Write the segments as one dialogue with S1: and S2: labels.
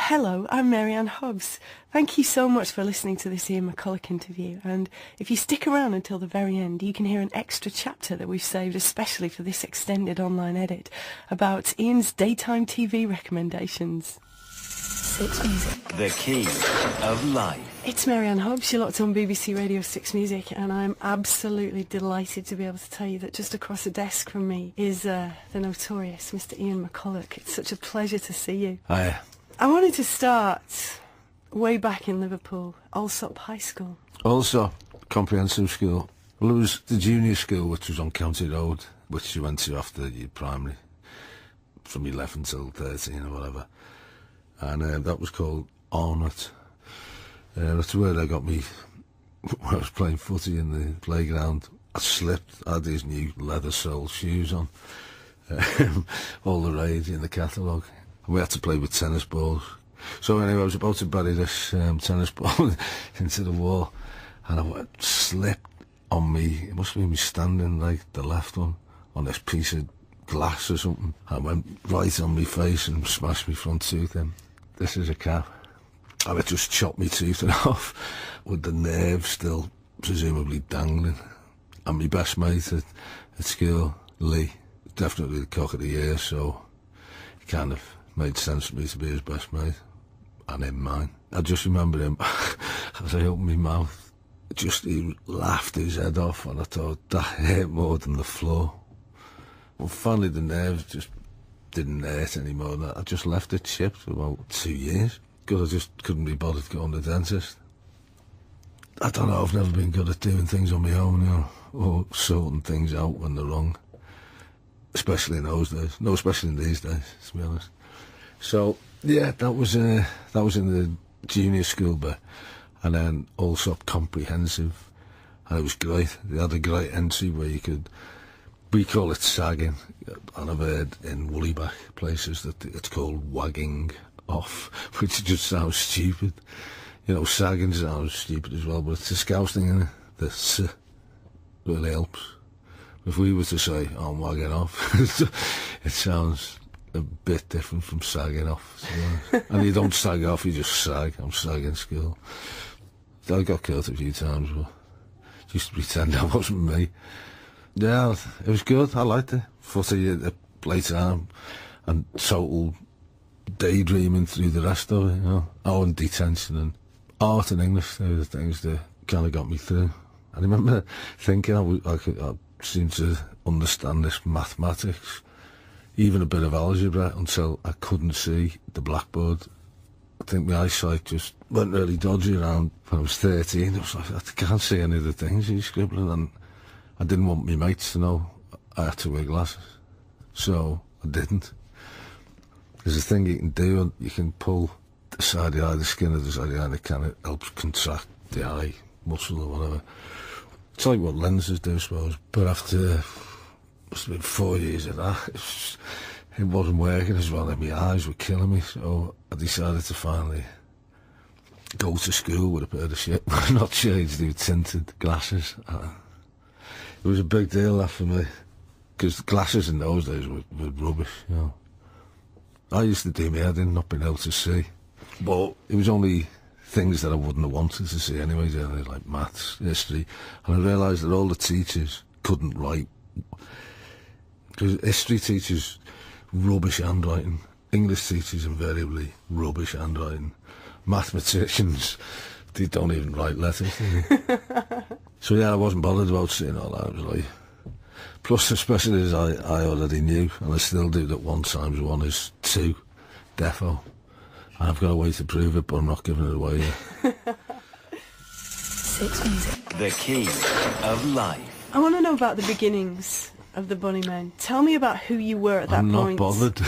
S1: hello, I'm Marianne Hobbs. Thank you so much for listening to this Ian McCulloch interview, and if you stick around until the very end, you can hear an extra chapter that we've saved especially for this extended online edit about Ian's daytime TV recommendations. Six Music.
S2: The key of life.
S1: It's Marianne Hobbs, you're locked on BBC Radio 6 Music, and I'm absolutely delighted to be able to tell you that just across the desk from me is the notorious Mr. Ian McCulloch. It's such a pleasure to see you.
S3: Hiya.
S1: I wanted to start way back in Liverpool, Allsop High School.
S3: Allsop Comprehensive School. Well, it was the junior school, which was on County Road, which you went to after your primary, from 11 till 13 or whatever. And that was called Arnott. That's where they got me when I was playing footy in the playground. I slipped. I had these new leather sole shoes on. All the rage in the catalogue. We had to play with tennis balls. So anyway, I was about to bury this tennis ball into the wall, and I slipped on me. It must have been me standing, like the left one, on this piece of glass or something. I went right on my face and smashed my front tooth in. This is a cap. And it just chopped me tooth off, with the nerve still presumably dangling. And my best mate at school, Lee, definitely the cock of the year, so it kind of made sense for me to be his best mate, and him mine. I just remember him, as I opened my mouth, he laughed his head off, and I thought, that hurt more than the floor. Well, finally the nerves just didn't hurt anymore. I just left it chipped for about 2 years, because I just couldn't be bothered going to the dentist. I don't know, I've never been good at doing things on my own, you know, or sorting things out when they're wrong. Especially in those days. No, especially in these days, to be honest. So, yeah, that was in the junior school bit. And then Allsop Comprehensive. And it was great. They had a great entry where you could, we call it sagging. And I've heard in Woollyback places that it's called wagging off, which just sounds stupid. You know, sagging sounds stupid as well, but it's a Scouse thing, isn't it? The S really helps. If we were to say, oh, I'm wagging off, it sounds a bit different from sagging off. And you don't sag off, you just sag. I'm sagging school. I got caught a few times, but just to pretend that wasn't me. Yeah, it was good. I liked it. Footy at playtime and total daydreaming through the rest of it, you know. Oh, and detention and art and English, they were the things that kind of got me through. I remember thinking I seemed to understand this mathematics, even a bit of algebra, until I couldn't see the blackboard. I think my eyesight just went really dodgy around when I was 13. I was like, I can't see any of the things he's scribbling, and I didn't want my mates to know I had to wear glasses, so I didn't. There's a thing you can do, you can pull the side of the eye, the skin of the side of the eye, and it kind of helps contract the eye muscle or whatever. It's like what lenses do, I suppose. But after, must have been 4 years of that, it wasn't working as well, and my eyes were killing me, so I decided to finally go to school with a pair of shit, not shades, they were tinted glasses. It was a big deal, that, for me, because glasses in those days were rubbish, you know. I used to do my head in, not being able to see. But it was only things that I wouldn't have wanted to see anyway, like maths, history. And I realised that all the teachers couldn't write. Because history teachers, rubbish handwriting. English teachers, invariably, rubbish handwriting. Mathematicians, they don't even write letters, do they? So yeah, I wasn't bothered about seeing all that. It was like, plus, especially as I already knew, and I still do, that 1 times 1 is 2, defo. And I've got a way to prove it, but I'm not giving it away yet.
S1: Six Music.
S2: The key of life.
S1: I want to know about the beginnings of the Bunnymen. Tell me about who you were at that point.
S3: I'm not bothered.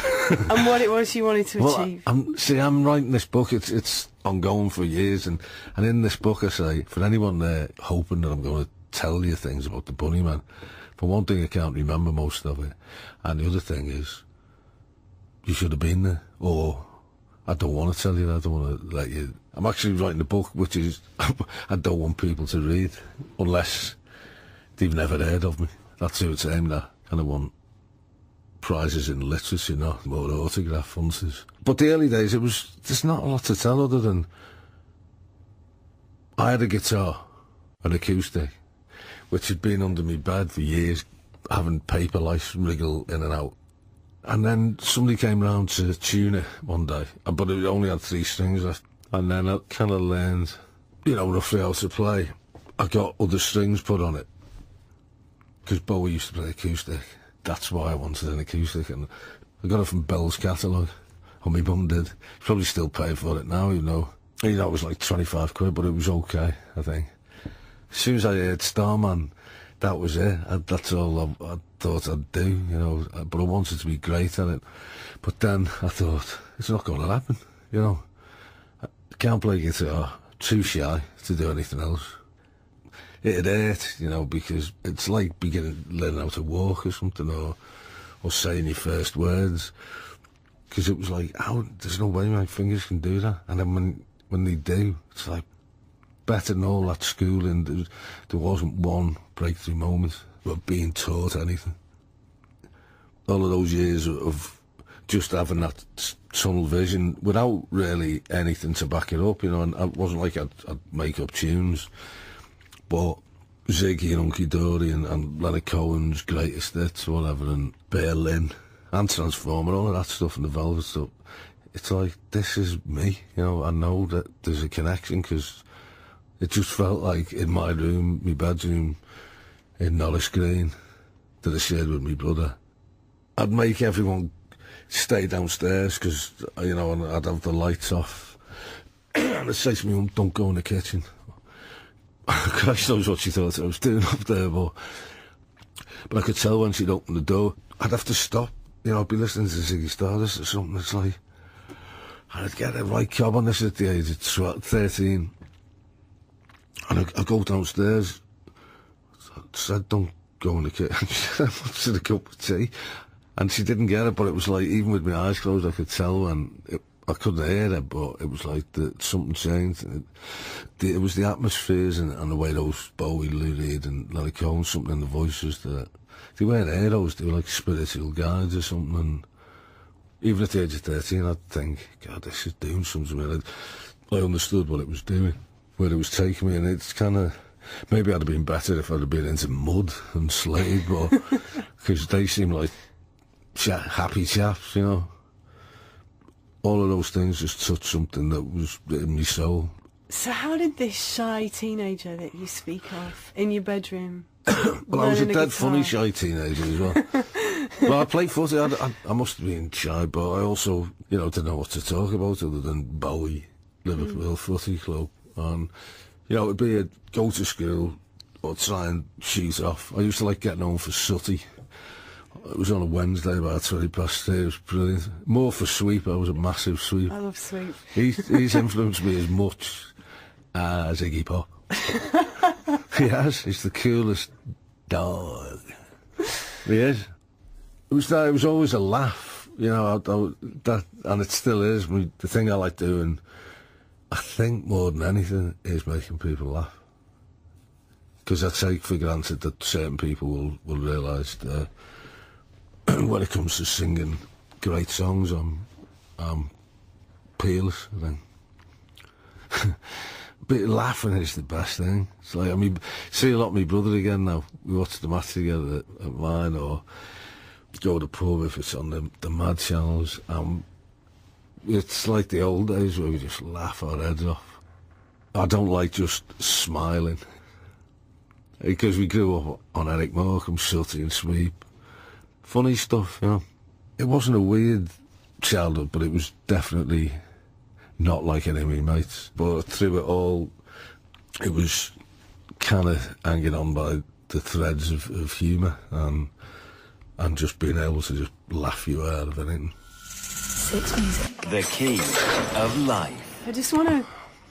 S1: And what it was you wanted to achieve.
S3: I'm writing this book. It's ongoing for years, and in this book I say, for anyone there hoping that I'm going to tell you things about the Bunnymen, for one thing, I can't remember most of it, and the other thing is, you should have been there, or I don't want to tell you that. I don't want to let you. I'm actually writing a book which is I don't want people to read unless they've never heard of me. That's who it's aimed at. And I want prizes in literature, not more autograph hunters. But the early days, there's not a lot to tell other than I had a guitar, an acoustic, which had been under my bed for years, having paper lice wriggle in and out. And then somebody came round to tune it one day, but it only had 3 strings left. And then I kind of learned, roughly how to play. I got other strings put on it, because Bowie used to play acoustic. That's why I wanted an acoustic, and I got it from Bell's catalogue, or my mum did. Probably still paying for it now, it was like 25 quid, but it was okay, I think. As soon as I heard Starman, that was it. That's all I thought I'd do, but I wanted to be great at it. But then I thought, it's not going to happen, I can't play guitar, too shy to do anything else. It'd hurt, because it's like learning how to walk or something, or saying your first words. Because it was like, there's no way my fingers can do that. And then when they do, it's like, better than all that schooling, there wasn't one breakthrough moment of being taught anything. All of those years of just having that tunnel vision without really anything to back it up, and it wasn't like I'd make up tunes, but Ziggy and Hunky Dory and Leonard Cohen's Greatest Hits or whatever, and Berlin and Transformer, all of that stuff, and the Velvet stuff, it's like, this is me, I know that there's a connection, because it just felt like in my room, my bedroom in Norris Green, that I shared with my brother. I'd make everyone stay downstairs, because, and I'd have the lights off. And I'd say to my mum, don't go in the kitchen. Christ knows what she thought I was doing up there, but I could tell when she'd open the door. I'd have to stop, I'd be listening to Ziggy Stardust or something. It's like, I'd get a right cob on this at the age of 13. And I go downstairs, I said, don't go in the kitchen. She wanted a cup of tea. And she didn't get it, but it was like, even with my eyes closed, I could tell, and I couldn't hear it, but it was like something changed. It was the atmospheres and the way those Bowie, Lou Reed and Larry Cohen, something in the voices that, they weren't heroes, they were like spiritual guides or something. And even at the age of 13, I'd think, God, this is doing something. I understood what it was doing, where it was taking me, and it's kind of, maybe I'd have been better if I'd have been into mud and Slade, but because they seem like happy chaps, All of those things just touched something that was in my soul.
S1: So how did this shy teenager that you speak of in your bedroom
S3: well, I was a dead funny shy teenager as well. Well, I played footy. I must have been shy, but I also, didn't know what to talk about other than Bowie, Liverpool Footy Club. And, it'd be a go to school or try and cheat off. I used to like getting home for Sooty. It was on a Wednesday about 20 past 3. It was brilliant. More for sweep. I was a massive sweep.
S1: I love sweep.
S3: He's influenced me as much as Iggy Pop. He has. He's the coolest dog. He is. It was always a laugh, that, and it still is. The thing I like doing, I think more than anything, is making people laugh. Because I take for granted that certain people will realise that when it comes to singing great songs, I'm peerless, I think. But laughing is the best thing. It's like, see a lot of my brother again now. We watch the match together at mine, or go to the pub if it's on the Mad channels. It's like the old days where we just laugh our heads off. I don't like just smiling. Because we grew up on Eric Morecambe, Sooty and Sweep. Funny stuff, It wasn't a weird childhood, but it was definitely not like any of my mates. But through it all, it was kind of hanging on by the threads of humour and just being able to just laugh you out of anything.
S2: Six Music. The key of life.
S1: I just want to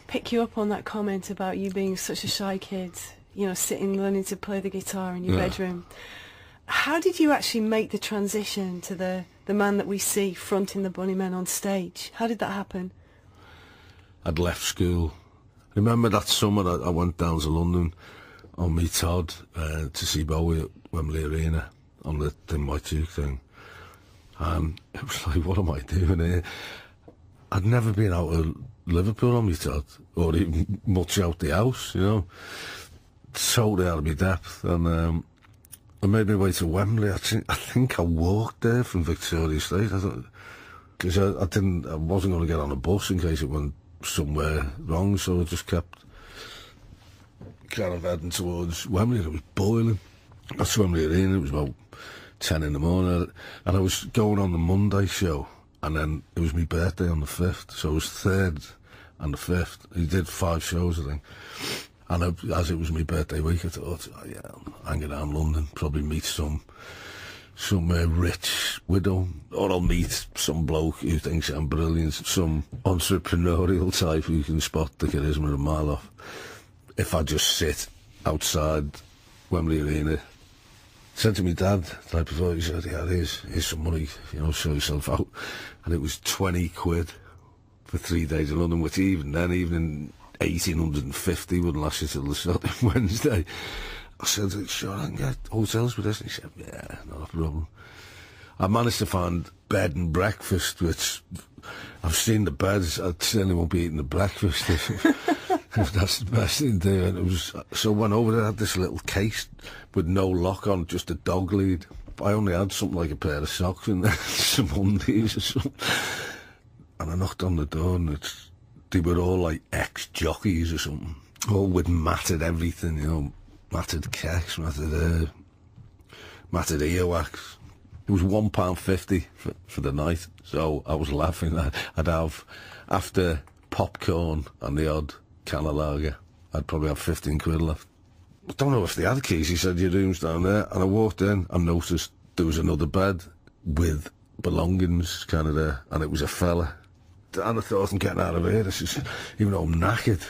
S1: pick you up on that comment about you being such a shy kid, sitting learning to play the guitar in your bedroom. How did you actually make the transition to the man that we see fronting the Bunnymen on stage? How did that happen?
S3: I'd left school. I remember that summer I went down to London on me Todd to see Bowie at Wembley Arena on the Thin White Duke thing. And it was like, what am I doing here? I'd never been out of Liverpool on my tot, or even much out the house, you know. Totally out of my depth. And I made my way to Wembley. I think I walked there from Victoria State. I thought, because I wasn't going to get on a bus in case it went somewhere wrong, so I just kept kind of heading towards Wembley. It was boiling. Got to Wembley Arena. It was about 10 in the morning, and I was going on the Monday show, and then it was my birthday on the 5th, so it was 3rd and the 5th. He did 5 shows, I think. And as it was my birthday week, I thought, oh, yeah, I'm hanging around London, probably meet some rich widow, or I'll meet some bloke who thinks I'm brilliant, some entrepreneurial type who can spot the charisma a mile off. If I just sit outside Wembley Arena, said to my dad the night before, he said, yeah, here's some money, you know, show yourself out. And it was 20 quid for 3 days in London, which even then, even in 1850 wouldn't last you till the Saturday Wednesday. I said, sure, I can get hotels with this. And he said, yeah, not a problem. I managed to find bed and breakfast, which I've seen the beds. I certainly won't be eating the breakfast if that's the best thing to do. And it was, so I went over there, I had this little case with no lock on, just a dog lead. I only had something like a pair of socks in there, some undies or something. And I knocked on the door, and they were all like ex-jockeys or something, all with matted everything, you know, matted kecks, matted earwax. It was £1.50 for the night, so I was laughing. I'd have, after popcorn and the odd can of lager, I'd probably have 15 quid left. I don't know if they had keys. He said, your room's down there. And I walked in and noticed there was another bed with belongings kind of there, and it was a fella. And I thought, I'm getting out of here. This is, even though I'm knackered.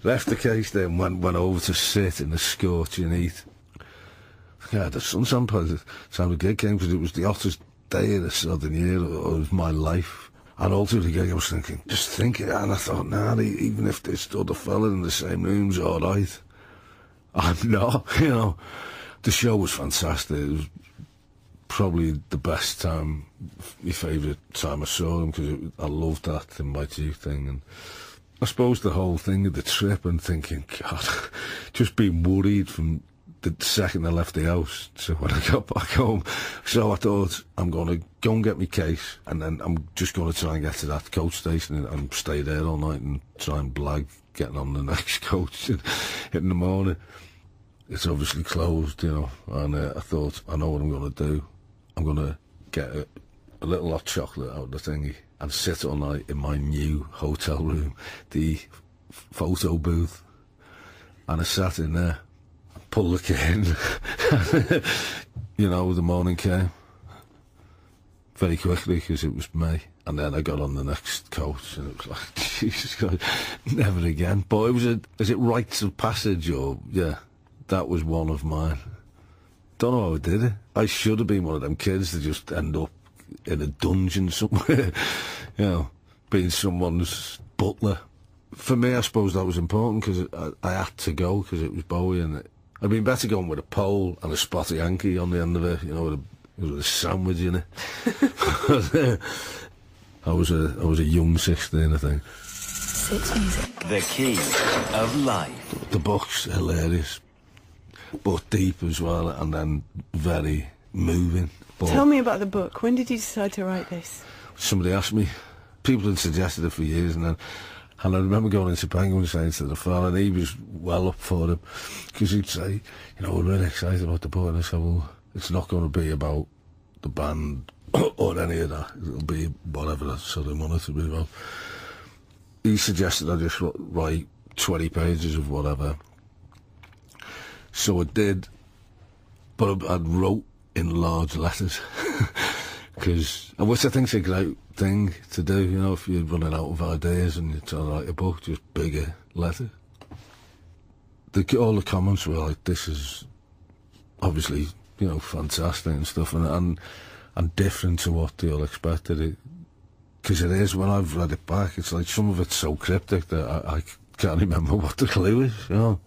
S3: Left the case then, went over to sit in the scorching heat. Yeah, the sunshine by the time the gig came, because it was the hottest day of the southern year of my life. And all through the gig I was thinking, and I thought, nah, even if there's other fella in the same room's all right. I'm not, you know. The show was fantastic. It was probably the best time, my favourite time I saw them, because I loved that In My Youth thing. And I suppose the whole thing of the trip and thinking, God, just being worried from the second I left the house to when I got back home. So I thought, I'm going to go and get my case, and then I'm just going to try and get to that coach station and stay there all night and try and blag getting on the next coach in the morning. It's obviously closed, you know, and I thought, I know what I'm going to do. I'm going to get a little hot chocolate out of the thingy and sit all night in my new hotel room, the photo booth. And I sat in there, pulled the curtain. You know, the morning came very quickly because it was May. And then I got on the next coach, and it was like, Jesus Christ, never again. But it was is it rites of passage, or, yeah, that was one of mine. Don't know how I did it. I should have been one of them kids that just end up in a dungeon somewhere, you know, being someone's butler. For me, I suppose that was important, because I had to go, because it was Bowie, and I'd been better going with a pole and a spot of Yankee on the end of it, you know, with a sandwich in it. I was a young 16, I think.
S2: Six Music. The Key of Life.
S3: The book's hilarious, but deep as well, and then very moving. But
S1: tell me about the book. When did you decide to write this?
S3: Somebody asked me. People had suggested it for years, and I remember going into Penguin saying to the fella, and he was well up for it, because he'd say, you know, we're really excited about the book. And I said, well, it's not going to be about the band or any of that. It'll be whatever I sort of want it to be about. He suggested I just write 20 pages of whatever. So I did, but I wrote in large letters, which I think's a great thing to do, you know, if you're running out of ideas and you're trying to write a book, just bigger letters. All the comments were like, this is obviously, you know, fantastic and stuff, and different to what they all expected. Because it is, when I've read it back, it's like some of it's so cryptic that I can't remember what the clue is, you know.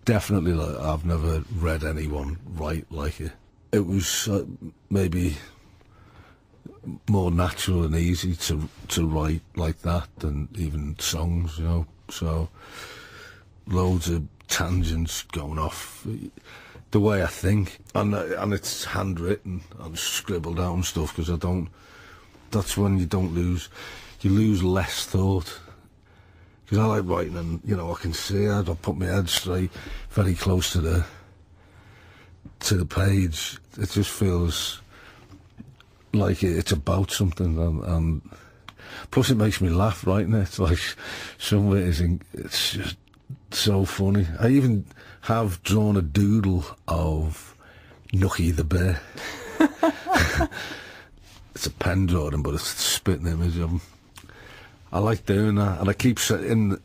S3: Definitely, like, I've never read anyone write like it. it was maybe more natural and easy to write like that than even songs, you know. So loads of tangents going off the way I think, and it's handwritten and scribbled down stuff, because that's when you lose less thought. Because I like writing, and you know, I can see it, I put my head straight, very close to the page. It just feels like it's about something, and plus it makes me laugh writing it. It's like some of it's just so funny. I even have drawn a doodle of Nookie the bear. It's a pen drawing, but it's a spitting image of him. I like doing that, and I keep saying,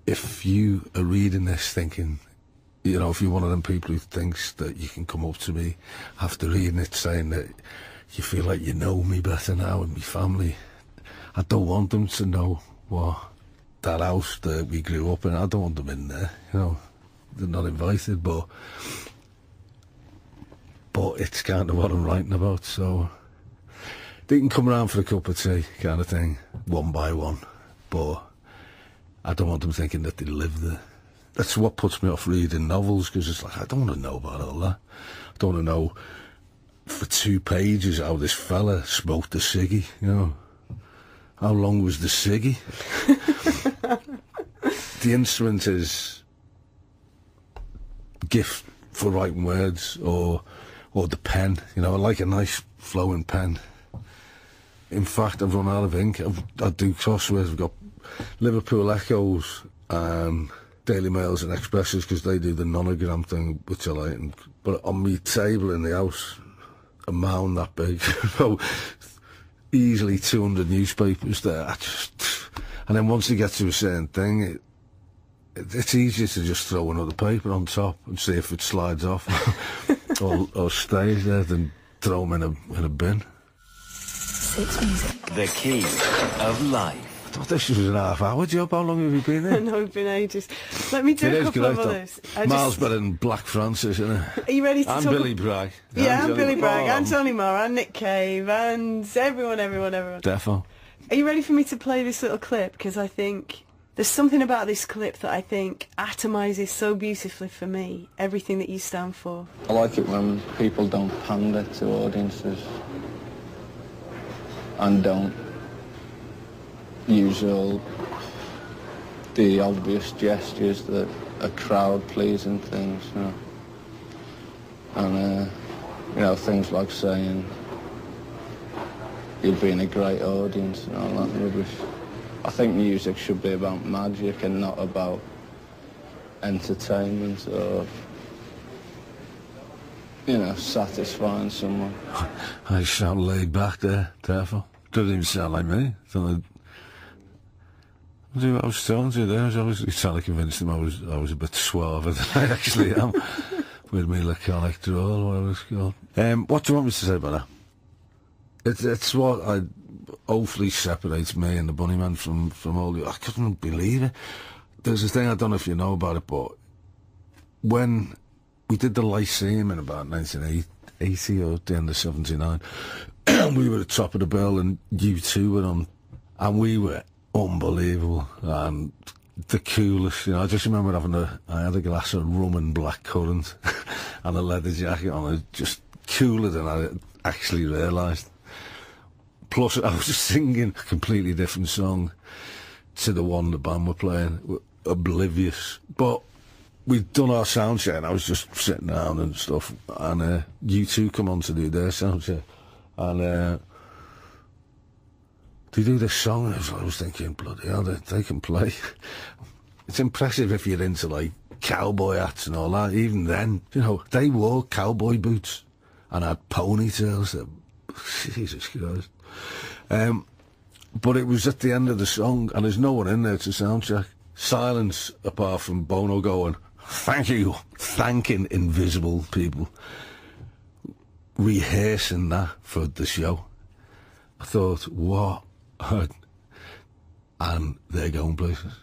S3: if you are reading this thinking, you know, if you're one of them people who thinks that you can come up to me after reading it saying that you feel like you know me better now and my family, I don't want them to know what that house that we grew up in. I don't want them in there, you know. They're not invited, but it's kind of what I'm writing about, so they can come around for a cup of tea kind of thing, one by one, but I don't want them thinking that they live there. That's what puts me off reading novels, because it's like, I don't want to know about all that. I don't want to know for 2 pages how this fella smoked a ciggy, you know. How long was the ciggy? The instrument is gift for writing words, or the pen, you know. I like a nice flowing pen. In fact, I've run out of ink. I do crosswords. I've got Liverpool Echoes, Daily Mails and Expresses, because they do the nonogram thing, which I like. But on my table in the house, a mound that big, so easily 200 newspapers there. And then once you get to a certain thing, it's easier to just throw another paper on top and see if it slides off or stays there than throw them in a bin.
S2: Six Music. The key of life.
S3: I thought this was an half-hour job. How long have you been here?
S1: No, we've been ages. Let me do a couple of others.
S3: Miles better than Black Francis, isn't it?
S1: Are you ready to talk?
S3: And Billy Bragg.
S1: Yeah, and Billy Bragg, and Tony Moore, and Nick Cave, and everyone.
S3: Defo.
S1: Are you ready for me to play this little clip? Because I think there's something about this clip that I think atomises so beautifully for me everything that you stand for.
S4: I like it when people don't pander to audiences and don't use all the obvious gestures that are crowd-pleasing things, you know. And, you know, things like saying you've been a great audience and all that rubbish. I think music should be about magic and not about entertainment or, you know, satisfying someone.
S3: I sound laid back there, Tefo. Doesn't even sound like me. I was talking to you there. I was always trying to convince them I was a bit suaver than I actually am with me laconic drawl, whatever it's called. What do you want me to say about that? It's what hopefully separates me and the Bunnyman from all the... I couldn't believe it. There's a thing, I don't know if you know about it, but when we did the Lyceum in about 1980 or the end of 79, we were at the top of the bill and U2 were on, and we were unbelievable and the coolest, you know. I just remember I had a glass of rum and blackcurrant and a leather jacket on it, just cooler than I actually realised. Plus, I was singing a completely different song to the one the band were playing, oblivious. But we'd done our sound check, and I was just sitting down and stuff, and U2 come on to do their sound check, and they do this song, and I was thinking, bloody hell, they can play. It's impressive if you're into, like, cowboy hats and all that. Even then, you know, they wore cowboy boots and had ponytails. Jesus Christ. But it was at the end of the song, and there's no one in there to sound check. Silence, apart from Bono going, thank you, thanking invisible people, rehearsing that for the show. I thought, what? And they're going places.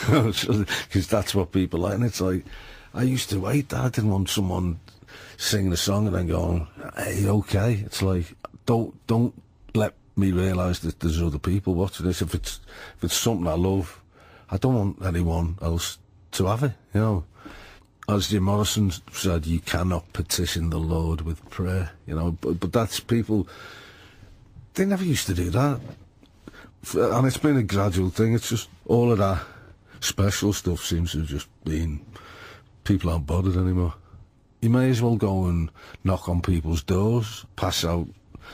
S3: Because that's what people like, and it's like, I used to hate that. I didn't want someone singing a song and then going, hey, okay. It's like, don't let me realise that there's other people watching this. If it's something I love, I don't want anyone else to have it, you know. As Jim Morrison said, you cannot petition the Lord with prayer, you know. But that's people, they never used to do that. And it's been a gradual thing. It's just all of that special stuff seems to have just been, people aren't bothered anymore. You may as well go and knock on people's doors, pass out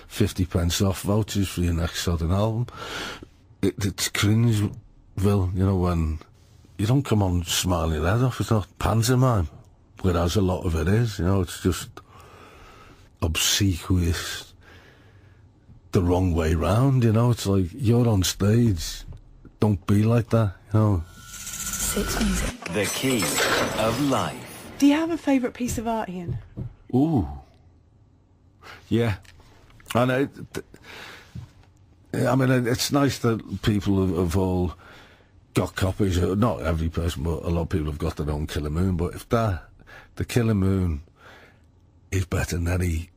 S3: 50 pence off vouchers for your next Southern album. It's cringeville, you know, when you don't come on smiling your head off. It's not pantomime, whereas a lot of it is, you know. It's just obsequious, the wrong way round, you know. It's like, you're on stage, don't be like that, you know.
S2: Six Music. The key of life.
S1: Do you have a favourite piece of art, Ian?
S3: Ooh. Yeah. And I mean, it's nice that people have all got copies. Not every person, but a lot of people have got their own Killer Moon. But if the Killer Moon is better than any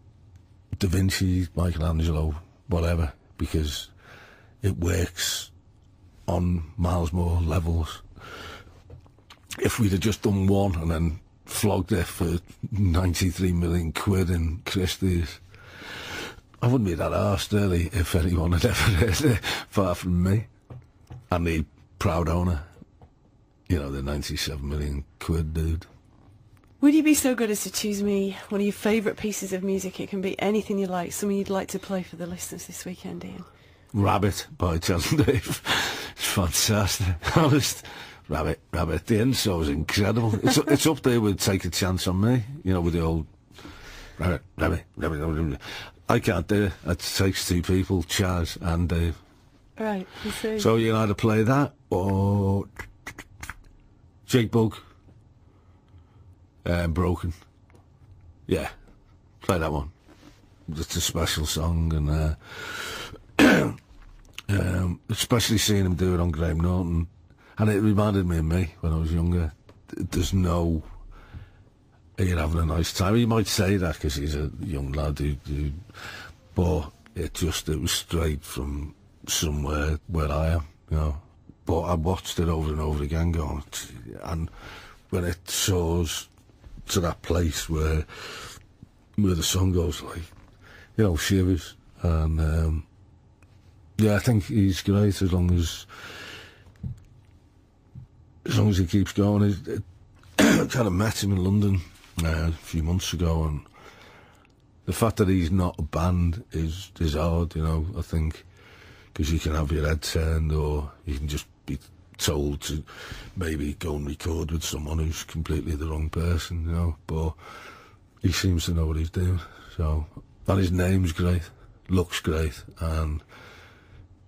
S3: Da Vinci, Michelangelo, whatever, because it works on miles more levels. If we'd have just done one and then flogged it for 93 million quid in Christie's, I wouldn't be that arsed, really, if anyone had ever heard it, far from me. And the proud owner, you know, the 97 million quid dude.
S1: Would you be so good as to choose me one of your favourite pieces of music? It can be anything you like, something you'd like to play for the listeners this weekend, Ian.
S3: Rabbit by Chas and Dave. It's fantastic. Honest. Rabbit. The intro is incredible. It's up there with Take a Chance on Me, you know, with the old Rabbit. I can't do it. It takes two people, Chas and Dave.
S1: Right, you see.
S3: So you can either play that or Jake Bugg, Broken. Yeah, play that one. It's a special song, and especially seeing him do it on Graham Norton. And it reminded me of me when I was younger. There's no, you're having a nice time. You might say that because he's a young lad but it was straight from somewhere where I am, you know. But I watched it over and over again going, and when it soars to that place where the song goes like, you know, shivers. And yeah, I think he's great as long as he keeps going. I kind of met him in London a few months ago, and the fact that he's not a band is hard, you know, I think, because you can have your head turned, or you can just be told to maybe go and record with someone who's completely the wrong person, you know, but he seems to know what he's doing. So, and his name's great, looks great, and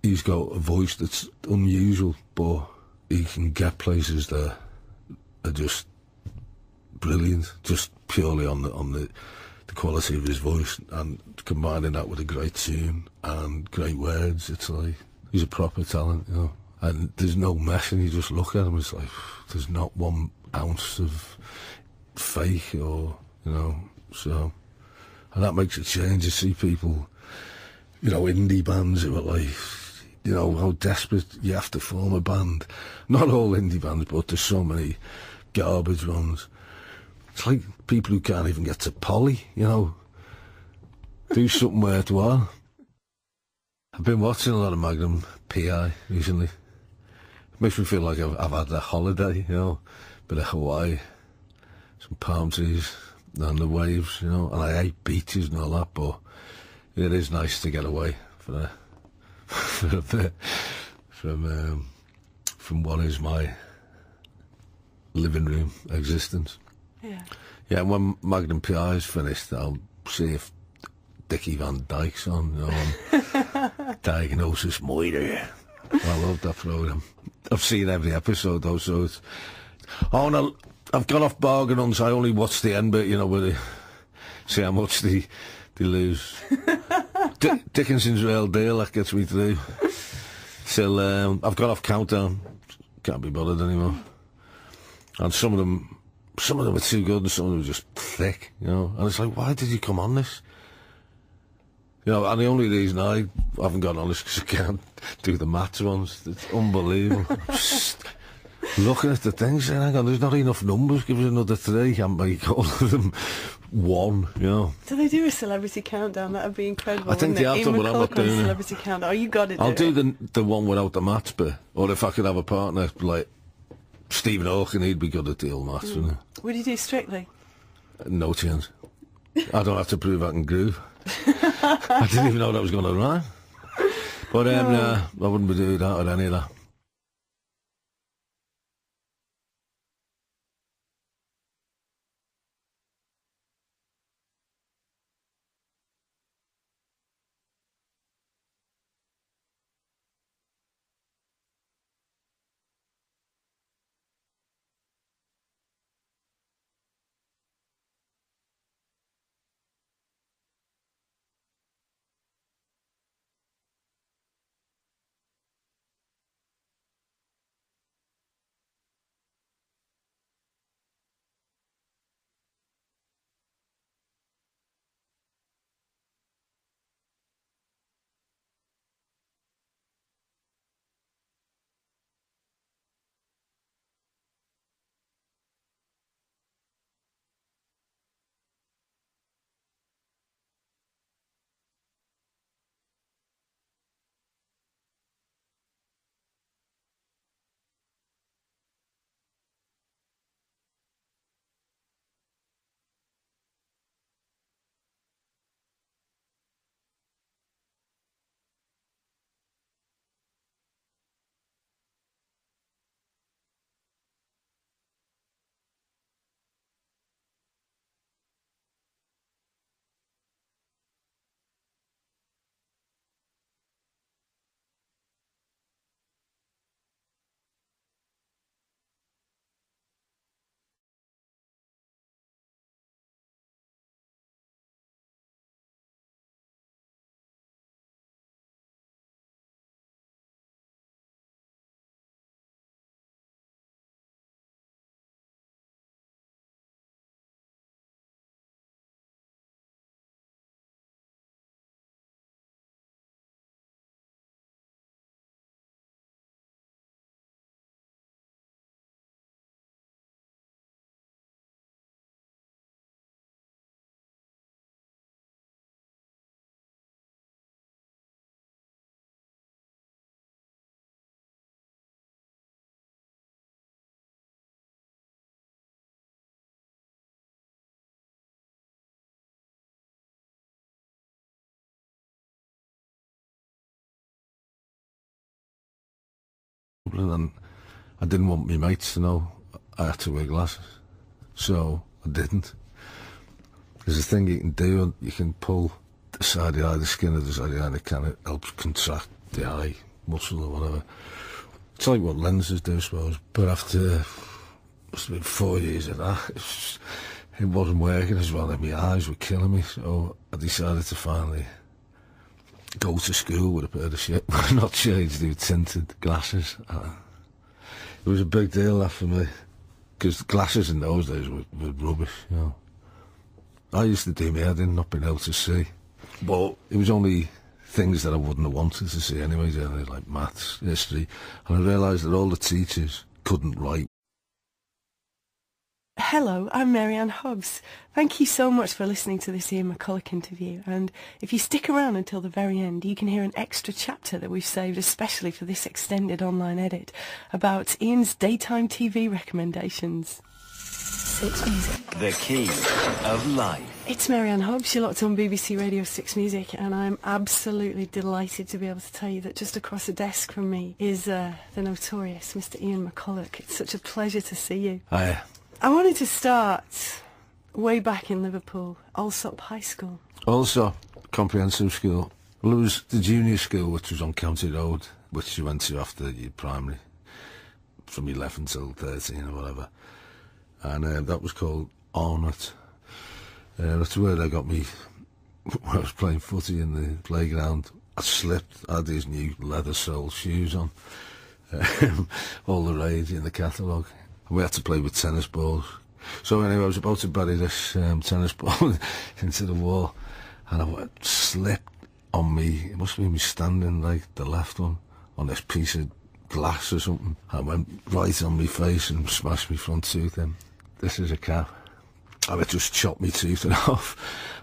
S3: he's got a voice that's unusual, but he can get places that are just brilliant, just purely on the quality of his voice, and combining that with a great tune and great words. It's like, he's a proper talent, you know. And there's no messing, you just look at him, it's like, there's not 1 ounce of fake, or, you know, so. And that makes a change. You see people, you know, indie bands who are like, you know, how desperate you have to form a band. Not all indie bands, but there's so many garbage ones. It's like people who can't even get to Polly, you know. Do something worthwhile. I've been watching a lot of Magnum P.I. recently. It makes me feel like I've had a holiday, you know. Bit of Hawaii, some palm trees, and the waves, you know. And I hate beaches and all that, but it is nice to get away for a bit from what is my living room existence. Yeah, and when Magnum P.I. is finished, I'll see if Dickie Van Dyke's on, you know, Diagnosis Moira. I love that programme. I've seen every episode though, so it's... Oh no, I've gone off bargain on, so I only watched the end bit, you know, where they see how much they lose. Dickinson's real deal, that gets me through. Till I've gone off Countdown. Can't be bothered anymore. And some of them some of them were too good and some of them were just thick, you know. And it's like, why did you come on this? You know, and the only reason I haven't gone on this is because I can't do the maths ones. It's unbelievable. Just looking at the things, saying, hang on, there's not enough numbers, give us another 3 and make all of them 1, you know.
S1: Do they do a celebrity countdown? That would be incredible.
S3: I think they have done, but I'm not doing it.
S1: Celebrity countdown. Oh, you got to do it.
S3: I'll do the one without the maths bit. Or if I could have a partner like Stephen Hawking, he'd be good at the old maths, wouldn't he?
S1: Would you do Strictly?
S3: No chance. I don't have to prove I can groove. I didn't even know that was going to rhyme. But nah, I wouldn't be doing that or any of that. And I didn't want my mates to know I had to wear glasses, so I didn't. There's a thing you can do, you can pull the side of the eye, the skin of the side of the eye, and it kind of helps contract the eye muscle or whatever. It's like what lenses do, I suppose. But after must have been 4 years of that, it wasn't working as well, and my eyes were killing me, so I decided to finally go to school with a pair of shit, not shades, do tinted glasses. It was a big deal, that, for me, because glasses in those days were rubbish, you know. I used to do my head in, not being able to see, but it was only things that I wouldn't have wanted to see anyway, like maths, history, and I realised that all the teachers couldn't write.
S1: Hello, I'm Marianne Hobbs. Thank you so much for listening to this Ian McCulloch interview, and if you stick around until the very end, you can hear an extra chapter that we've saved especially for this extended online edit about Ian's daytime TV recommendations. 6 Music.
S2: The key of life.
S1: It's Marianne Hobbs, you're locked on BBC Radio 6 Music, and I'm absolutely delighted to be able to tell you that just across the desk from me is the notorious Mr. Ian McCulloch. It's such a pleasure to see you.
S3: Hi.
S1: I wanted to start way back in Liverpool, Allsop High School.
S3: Also, comprehensive school. Well, it was the junior school, which was on County Road, which you went to after your primary, from 11 till 13 or whatever. And that was called Arnott. That's where they got me when I was playing footy in the playground. I slipped. I had these new leather-soled shoes on. All the rage in the catalogue. We had to play with tennis balls. So anyway, I was about to bury this tennis ball into the wall, and I slipped on me. It must have been me standing, like the left one, on this piece of glass or something. I went right on my face and smashed my front tooth in. This is a cap. And it just chopped me tooth off,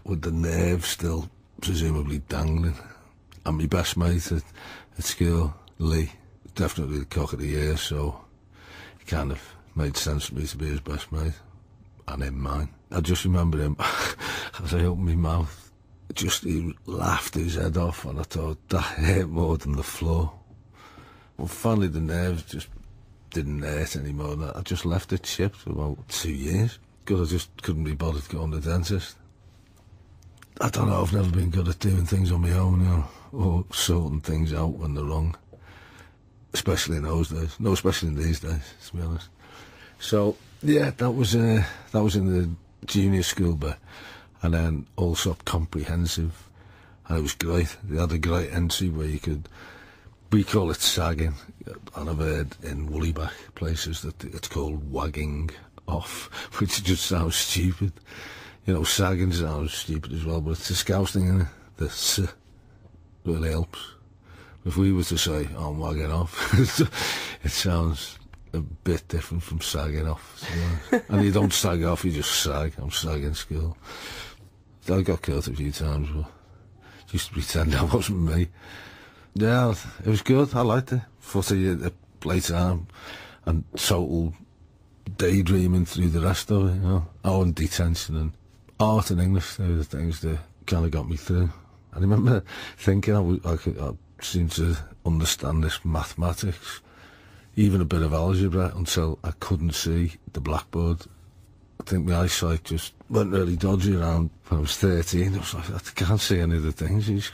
S3: with the nerve still presumably dangling. And my best mate at school, Lee, definitely the cock of the year, so it kind of made sense for me to be his best mate, and him mine. I just remember him, as I opened my mouth, he laughed his head off, and I thought that hurt more than the floor. Well, finally the nerves just didn't hurt anymore, and I just left it chipped for about 2 years, because I just couldn't be bothered going to the dentist. I don't know, I've never been good at doing things on my own, you know, or sorting things out when they're wrong. Especially in those days. No, especially in these days, to be honest. So, yeah, that was in the junior school bit. And then Allsop Comprehensive. And it was great. They had a great entry where we call it sagging. And I've heard in Woollyback places that it's called wagging off, which just sounds stupid. You know, sagging sounds stupid as well, but it's a Scouse thing, isn't it? The S really helps. If we were to say, I'm wagging off, it sounds a bit different from sagging off. And you don't sag off, you just sag. I'm sagging school. I got killed a few times, but just to pretend that wasn't me. Yeah, it was good. I liked it. Footy at playtime and total daydreaming through the rest of it, you know. Oh, and detention and art and English, they were the things that kind of got me through. I remember thinking I seemed to understand this mathematics, even a bit of algebra, until I couldn't see the blackboard. I think my eyesight just went really dodgy around when I was 13. I was like, I can't see any of the things he's